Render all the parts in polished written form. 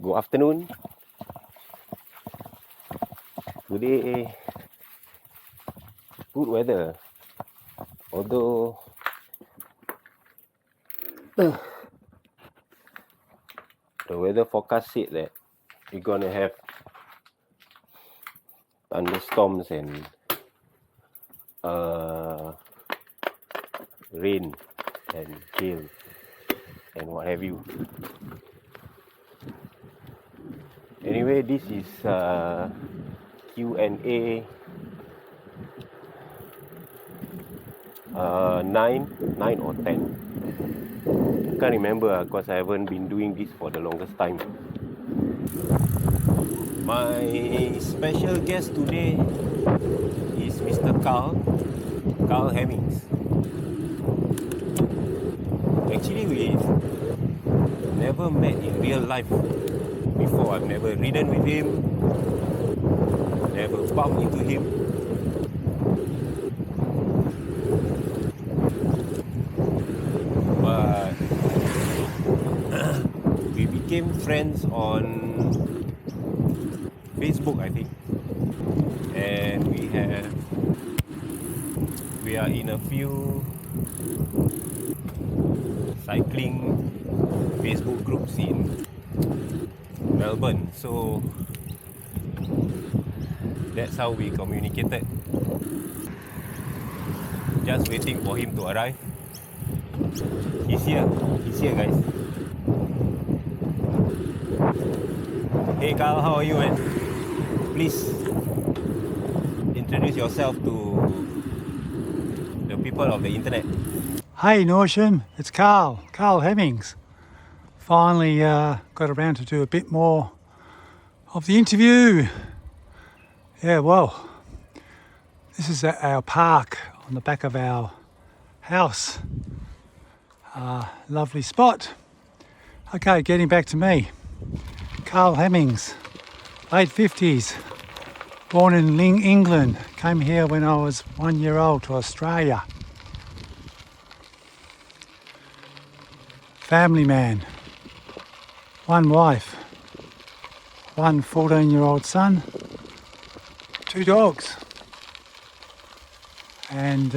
Good afternoon. Today, good weather. Although the weather forecast said that we're gonna have thunderstorms and rain and hail and what have you. Anyway, this is Q&A 9 or 10. I can't remember because I haven't been doing this for the longest time. My special guest today is Mr. Carl Hemmings. Actually, we've never met in real life before. I've never ridden with him, never bumped into him. But we became friends on Facebook, I think. And we are in a few cycling Facebook groups in Melbourne, so that's how we communicated. Just waiting for him to arrive. He's here guys. Hey Carl, how are you, man? Please introduce yourself to the people of the internet. Hey Norsham, it's Carl Hemmings. Finally got around to do a bit more of the interview. Yeah, well, this is at our park on the back of our house. Lovely spot. Okay, getting back to me. Carl Hemmings, late 50s, born in England, came here when I was 1 year old to Australia. Family man, one wife, one 14-year-old son, 2 dogs, and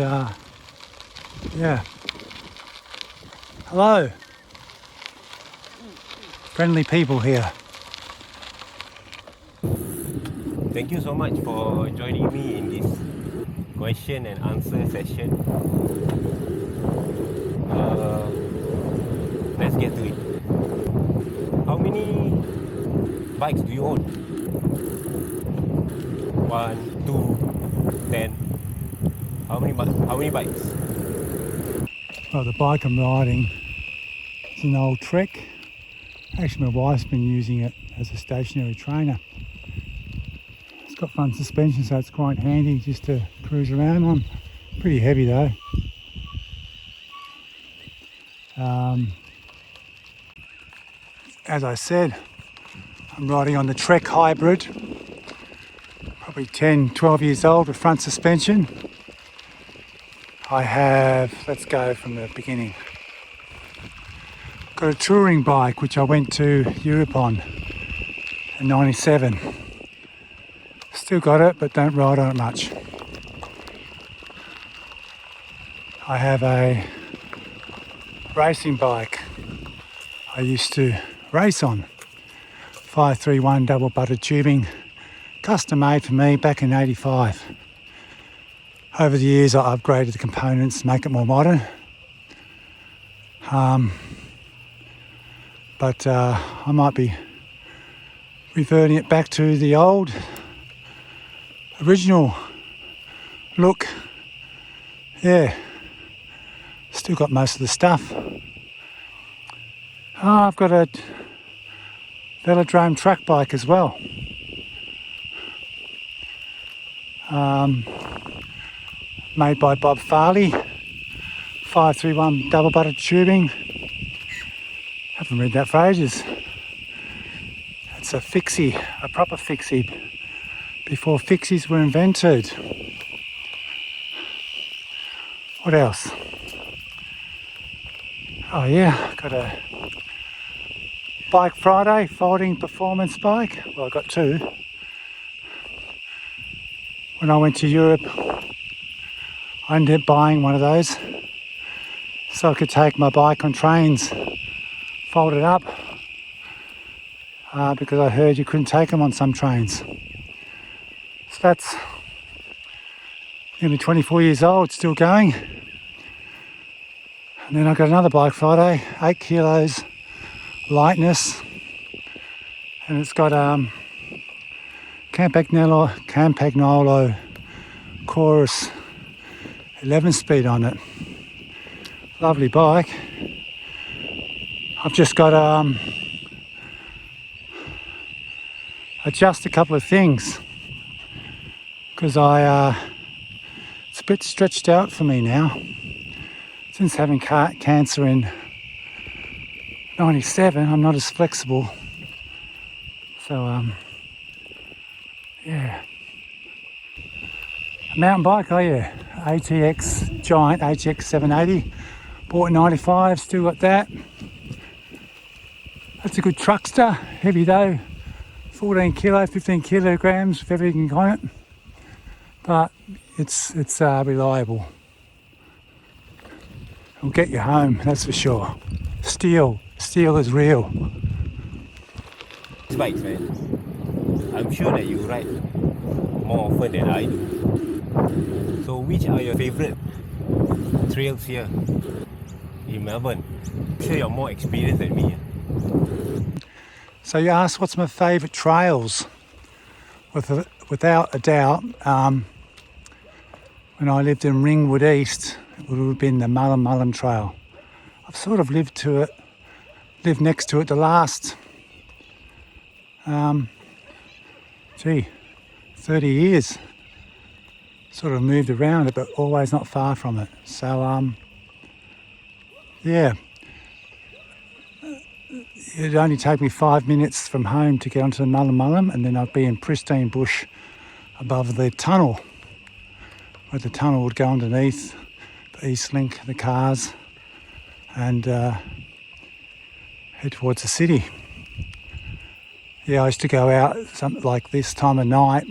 yeah. Hello, friendly people here. Thank you so much for joining me in this question and answer session. Let's get to it. How many bikes do you own? 1, 2, 10. How many bikes? Well, the bike I'm riding is an old Trek. Actually, my wife's been using it as a stationary trainer. It's got front suspension, so it's quite handy just to cruise around on. Pretty heavy though. As I said, I'm riding on the Trek Hybrid, probably 10, 12 years old with front suspension. I have, let's go from the beginning. Got a touring bike which I went to Europe on in '97. Still got it, but don't ride on it much. I have a racing bike I used to race on. 531 double butted tubing, custom made for me back in '85. Over the years I upgraded the components to make it more modern. But I might be reverting it back to the old original look. Yeah, still got most of the stuff. I've got a velodrome track bike as well. Made by Bob Farley, 531 double butted tubing. Haven't read that for ages. It's a fixie, a proper fixie, before fixies were invented. What else? Oh yeah, got a Bike Friday, folding performance bike. Well, I got two. When I went to Europe, I ended up buying one of those so I could take my bike on trains, fold it up, because I heard you couldn't take them on some trains. So that's nearly 24 years old, still going. And then I got another Bike Friday, 8 kilos lightness, and it's got Campagnolo Chorus 11 speed on it. Lovely bike. I've just got to adjust a couple of things because it's a bit stretched out for me now. Since having cancer in 97, I'm not as flexible. So, yeah. A mountain bike, oh yeah. ATX Giant, ATX 780. Bought 95, still got that. That's a good truckster, heavy though. 14 kilo, 15 kilograms with everything on it. But it's reliable. It'll get you home, that's for sure. Steel is real. Bikes, man. I'm sure that you ride more often than I do. So which are your favourite trails here in Melbourne? I'm sure you're more experienced than me. So you asked what's my favourite trails? Without a doubt, when I lived in Ringwood East, it would have been the Mullum Trail. I've sort of lived next to it the last 30 years. Sort of moved around it, but always not far from it. So yeah, it'd only take me 5 minutes from home to get onto the Mullum, and then I'd be in pristine bush above the tunnel, where the tunnel would go underneath the East Link, the cars, and head towards the city. Yeah, I used to go out something like this time of night,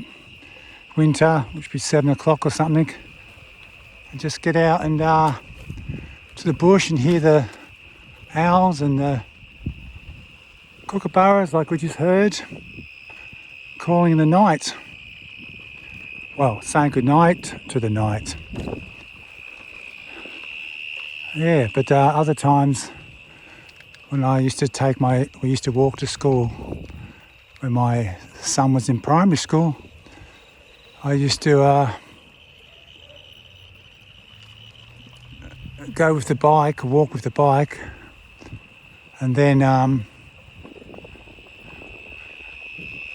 winter, which would be 7 o'clock or something, and just get out and to the bush and hear the owls and the kookaburras, like we just heard, calling in the night. Well, saying good night to the night. Yeah, but other times when we used to walk to school when my son was in primary school, I used to go with the bike, walk with the bike, and then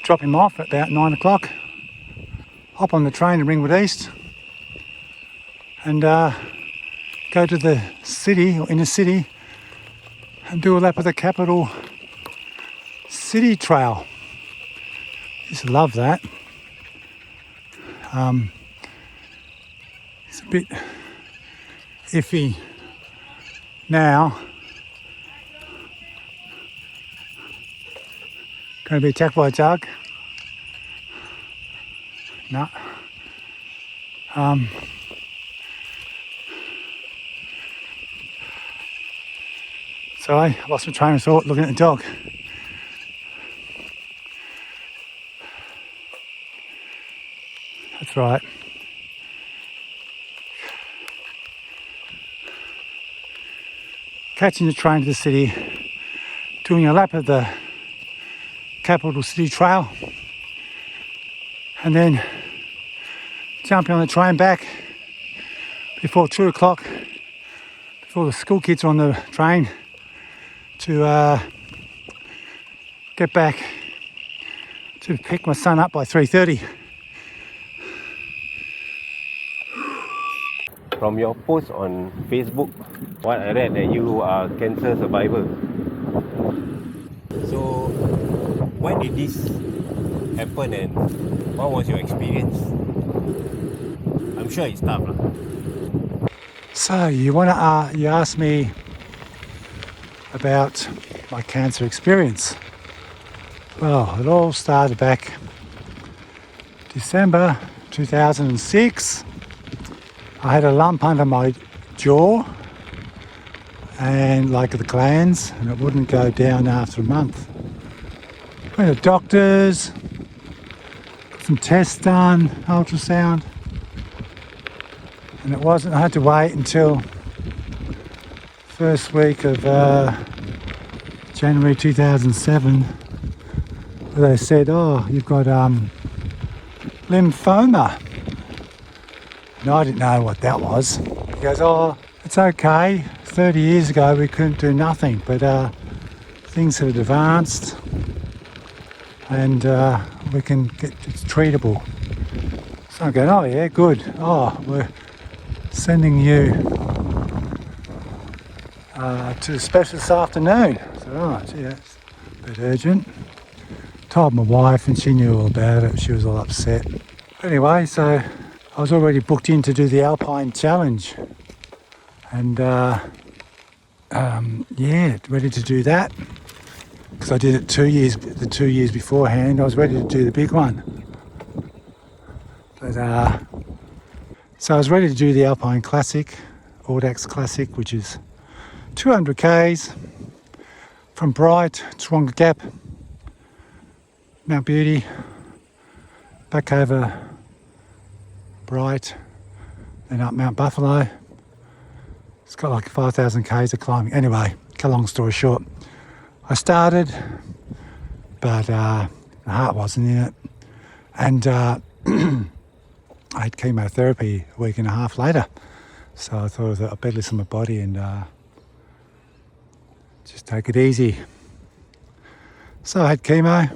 drop him off at about 9 o'clock, hop on the train to Ringwood East, and go to the city, or inner city, and do a lap of the Capital City Trail. Used to love that. It's a bit iffy now. Going to be attacked by a dog? No. Sorry, I lost my train of thought looking at the dog. That's right. Catching the train to the city, doing a lap of the Capital City Trail, and then jumping on the train back before 2 o'clock, before the school kids are on the train, to get back to pick my son up by 3:30. From your post on Facebook, what I read that you are cancer survivor. So when did this happen and what was your experience? I'm sure it's tough. So you asked me about my cancer experience. Well, it all started back December 2006. I had a lump under my jaw and like the glands, and it wouldn't go down after a month. Went to doctors, got some tests done, ultrasound, and I had to wait until first week of January 2007 where they said, oh, you've got lymphoma. And I didn't know what that was. He goes, oh, it's okay. 30 years ago we couldn't do nothing, but things have advanced and we can it's treatable. So I'm going, oh yeah, good. Oh, we're sending you to the specialist this afternoon. So, oh, gee, that's a bit urgent. Told my wife and she knew all about it. She was all upset. Anyway, so I was already booked in to do the Alpine Challenge. And yeah, ready to do that. Because I did it 2 years beforehand. I was ready to do the big one. But so I was ready to do the Alpine Classic, Audax Classic, which is 200 k's from Bright, Taronga Gap, Mount Beauty, back over Bright, then up Mount Buffalo. It's got like 5,000 k's of climbing. Anyway, cut a long story short, I started, but the heart wasn't in it, and I had chemotherapy a week and a half later. So I thought I'd better listen to my body and just take it easy. So I had chemo,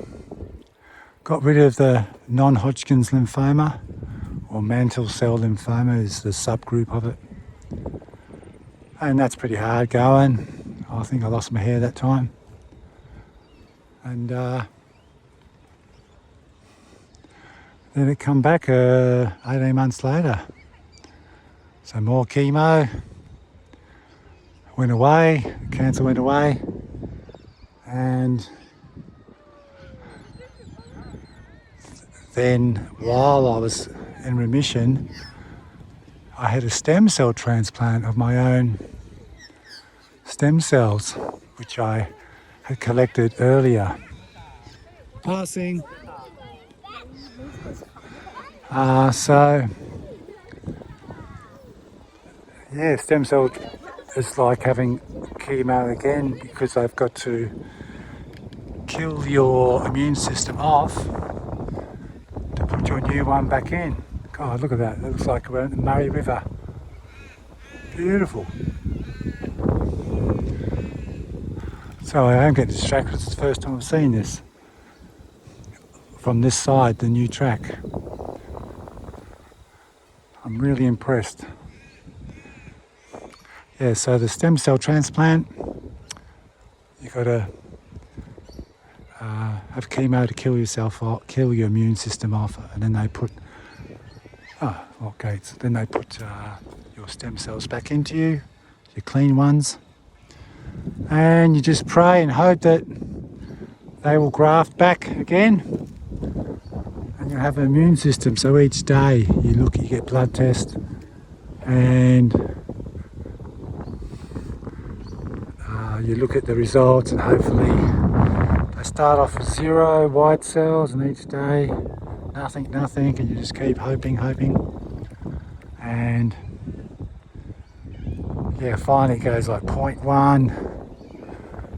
got rid of the non-Hodgkin's lymphoma, or mantle cell lymphoma is the subgroup of it. And that's pretty hard going. I think I lost my hair that time. And then it come back 18 months later. So more chemo, went away, the cancer went away, and then while I was in remission, I had a stem cell transplant of my own stem cells, which I had collected earlier. Passing. So, yeah, stem cell is like having chemo again, because they've got to kill your immune system off to put your new one back in. God, look at that. It looks like we're in the Murray River. Beautiful. So I am getting distracted. It's the first time I've seen this. From this side, the new track. I'm really impressed. Yeah, so the stem cell transplant, you've got to have chemo to kill yourself off, kill your immune system off, and then they put then they put your stem cells back into you, your clean ones, and you just pray and hope that they will graft back again, and you have an immune system. So each day you get blood tests, and you look at the results, and hopefully they start off with 0 white cells, and each day nothing, and you just keep hoping, and yeah, finally it goes like 0.1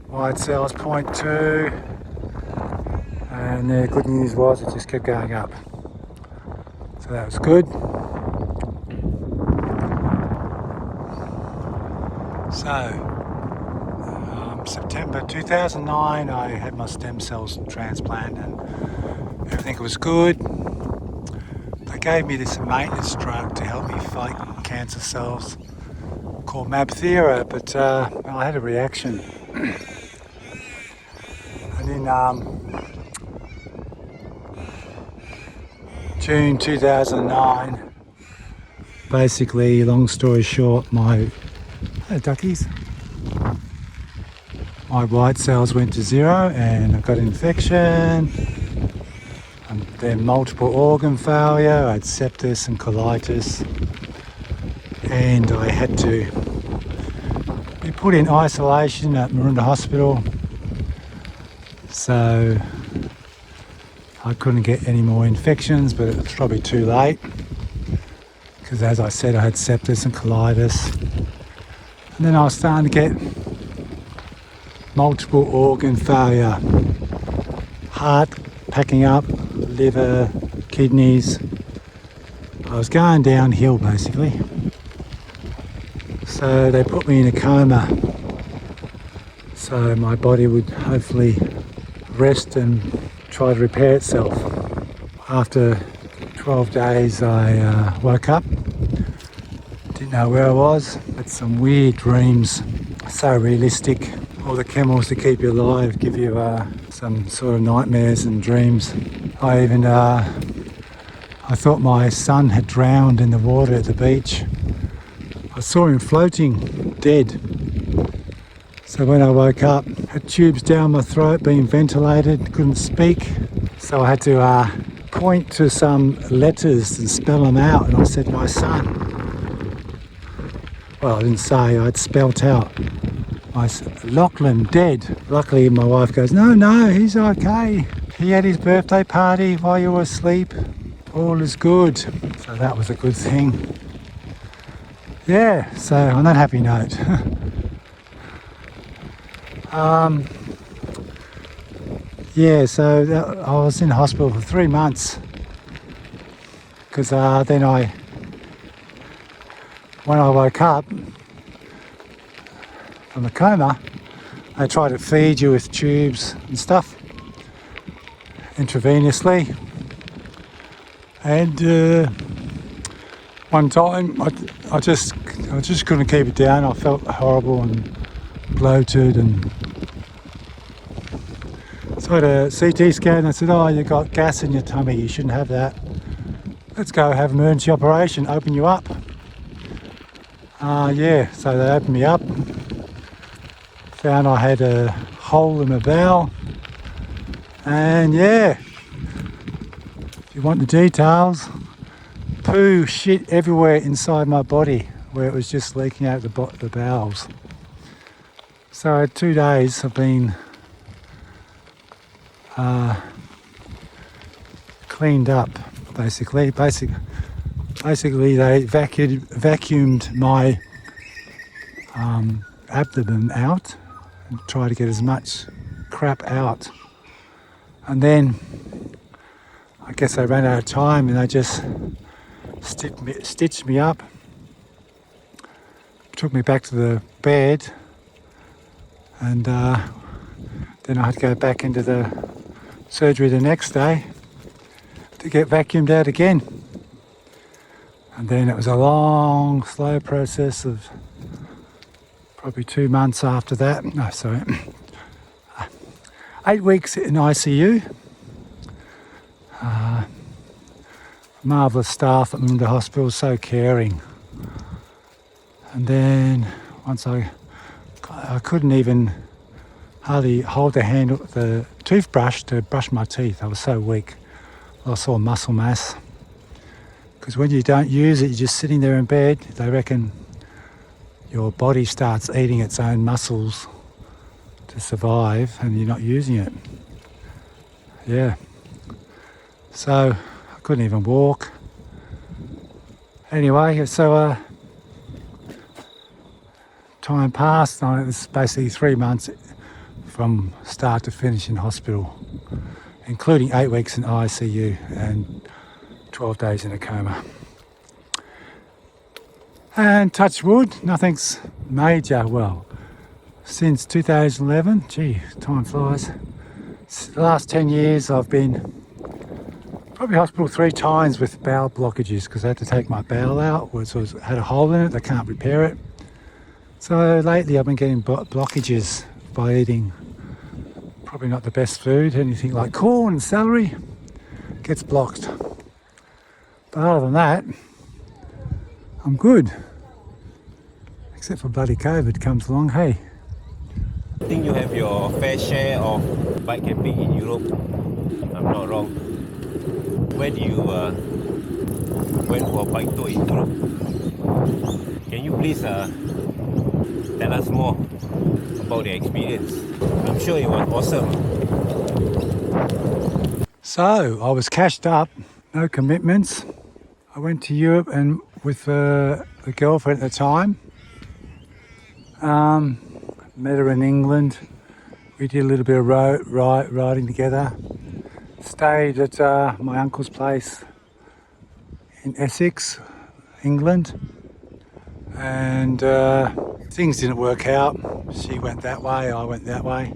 white cells, 0.2, and the good news was it just kept going up, so that was good. So September 2009 I had my stem cells transplant and everything was good. They gave me this maintenance drug to help me fight cancer cells called Mabthera, but I had a reaction. And in June 2009, basically, long story short, my duckies. my white cells went to zero and I got infection, and then multiple organ failure. I had sepsis and colitis, and I had to be put in isolation at Maroondah Hospital, so I couldn't get any more infections, but it was probably too late because, as I said, I had sepsis and colitis. And then I was starting to get multiple organ failure, heart packing up, liver, kidneys. I was going downhill basically. So they put me in a coma so my body would hopefully rest and try to repair itself. After 12 days I woke up, didn't know where I was, had some weird dreams, so realistic. All the chemicals to keep you alive give you some sort of nightmares and dreams. I even I thought my son had drowned in the water at the beach. I saw him floating, dead. So when I woke up, had tubes down my throat, being ventilated, couldn't speak. So I had to point to some letters and spell them out, and I said, my son. Well, I didn't say, I'd spelt out. Lachlan, dead. Luckily my wife goes, no, he's okay. He had his birthday party while you were asleep. All is good. So that was a good thing. Yeah, so on that happy note. Yeah, so I was in hospital for 3 months because then when I woke up from the coma, they try to feed you with tubes and stuff intravenously, and one time I just couldn't keep it down. I felt horrible and bloated, and so I had a CT scan. I said, oh, you got gas in your tummy, you shouldn't have that. Let's go have an emergency operation, open you up. Yeah, so they opened me up, found I had a hole in my bowel, and yeah, if you want the details, poo, shit everywhere inside my body where it was just leaking out the bowels. So 2 days I've been cleaned up, basically. Basically they vacuumed my abdomen out and tried to get as much crap out. And then I guess they ran out of time and they just stitched me up, took me back to the bed, and then I had to go back into the surgery the next day to get vacuumed out again. And then it was a long, slow process of probably 2 months after that. No, sorry. 8 weeks in ICU. Marvellous staff at Maroondah Hospital, so caring. And then once I couldn't even hardly hold the toothbrush to brush my teeth. I was so weak. Lost all muscle mass. Because when you don't use it, you're just sitting there in bed, they reckon your body starts eating its own muscles to survive and you're not using it. Yeah. So I couldn't even walk. Anyway, so time passed. It was basically 3 months from start to finish in hospital, including 8 weeks in ICU and 12 days in a coma. And touch wood, nothing's major. Well, since 2011, gee, time flies. The last 10 years I've been probably hospital 3 times with bowel blockages because I had to take my bowel out, which had a hole in it, they can't repair it. So lately I've been getting blockages by eating probably not the best food, anything like corn and celery gets blocked. But other than that, I'm good. Except for bloody COVID comes along, hey. I think you have have your fair share of bike camping in Europe, if I'm not wrong. Where do you went for a bike tour in Europe? Can you please tell us more about the experience? I'm sure it was awesome. So I was cashed up, no commitments. I went to Europe and with the girlfriend at the time. Met her in England. We did a little bit of riding together. Stayed at my uncle's place in Essex, England. And things didn't work out. She went that way, I went that way.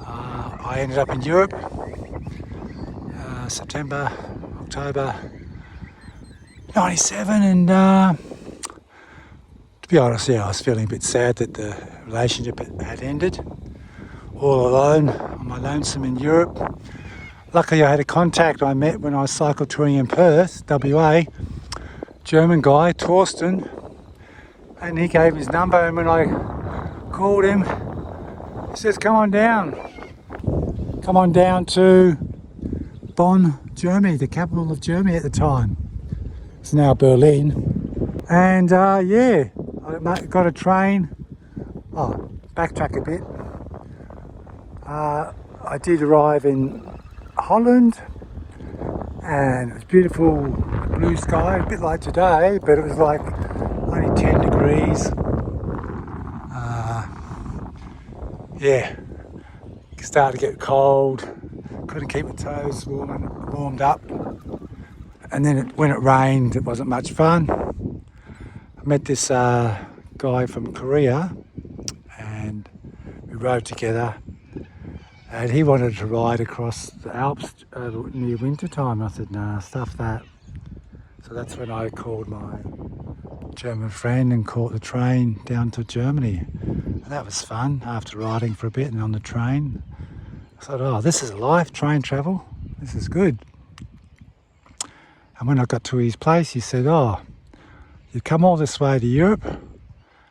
I ended up in Europe, September, October 97, and to be honest, I was feeling a bit sad that the relationship had ended. All alone, on my lonesome in Europe. Luckily I had a contact I met when I was cycle touring in Perth, WA, German guy, Torsten, and he gave his number, and when I called him, he says, come on down to Bonn, Germany, the capital of Germany at the time. It's now Berlin. And yeah, I got a train. Oh, backtrack a bit. I did arrive in Holland, and it was beautiful blue sky, a bit like today, but it was like only 10 degrees. Yeah, it started to get cold, couldn't keep my toes warmed up, and then when it rained, it wasn't much fun. I met this guy from Korea, and we rode together. And he wanted to ride across the Alps near winter time. I said, nah, stuff that. So that's when I called my German friend and caught the train down to Germany. And that was fun after riding for a bit and on the train. I thought, oh, this is life, train travel. This is good. And when I got to his place, he said, oh, you've come all this way to Europe.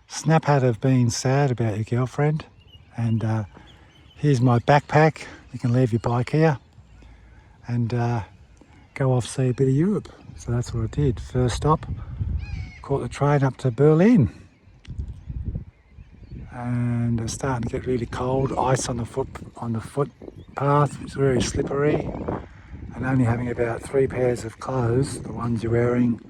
Snap out of being sad about your girlfriend. And here's my backpack. You can leave your bike here and go off, see a bit of Europe. So that's what I did. First stop, caught the train up to Berlin. And it's starting to get really cold. Ice on the footpath. It's very slippery. And only having about 3 pairs of clothes, the ones you're wearing,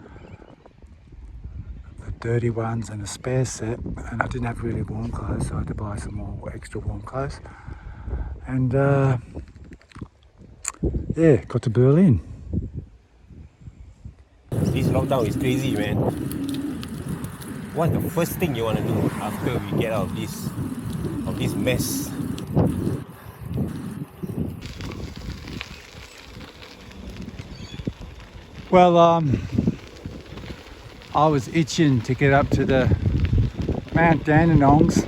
the dirty ones and a spare set. And I didn't have really warm clothes, so I had to buy some more extra warm clothes. And yeah, got to Berlin. This lockdown is crazy, man. What's the first thing you want to do after we get out of this mess? Well, I was itching to get up to the Mount Dandenongs,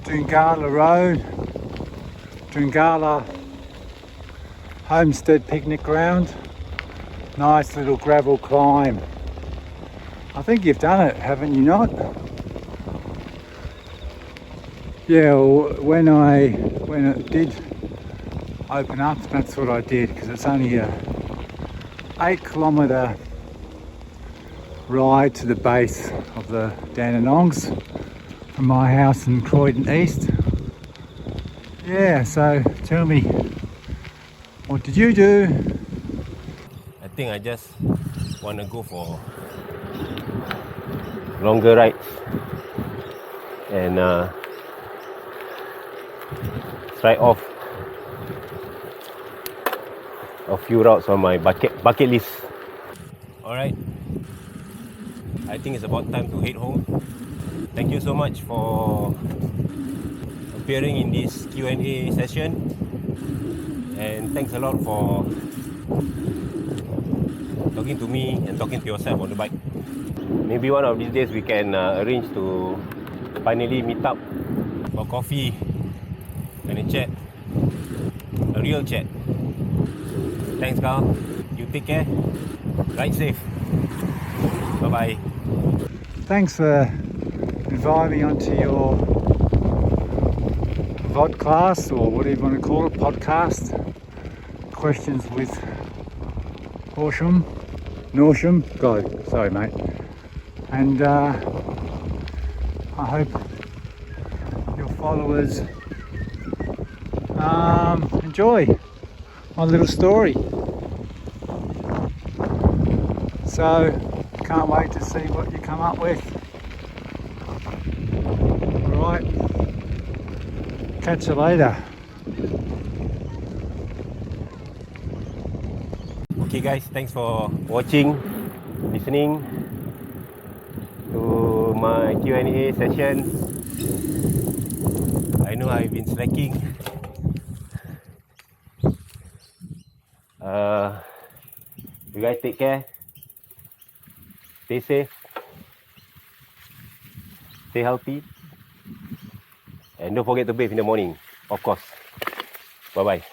Dungala Road, Dungala Homestead Picnic Ground. Nice little gravel climb. I think you've done it, haven't you not? Yeah, well, when it did open up, that's what I did, because it's only a 8-kilometre ride to the base of the Dandenongs from my house in Croydon East. Yeah, so tell me, what did you do? I think I just want to go for longer rides and try off a few routes on my bucket list. Alright, I think it's about time to head home. Thank you so much for appearing in this Q&A session, and thanks a lot for talking to me and talking to yourself on the bike. Maybe one of these days we can arrange to finally meet up for coffee and a chat, a real chat. Thanks, Carl. You take care. Ride safe. Bye bye. Thanks for inviting me onto your podcast, or whatever you want to call it, podcast. Questions with Norsham. God, sorry mate. And I hope your followers enjoy my little story. So can't wait to see what you come up with. Alright, catch you later. Okay guys, thanks for watching, listening to my Q&A session. I know I've been slacking. You guys take care. Stay safe. Stay healthy. And don't forget to bathe in the morning, of course. Bye bye.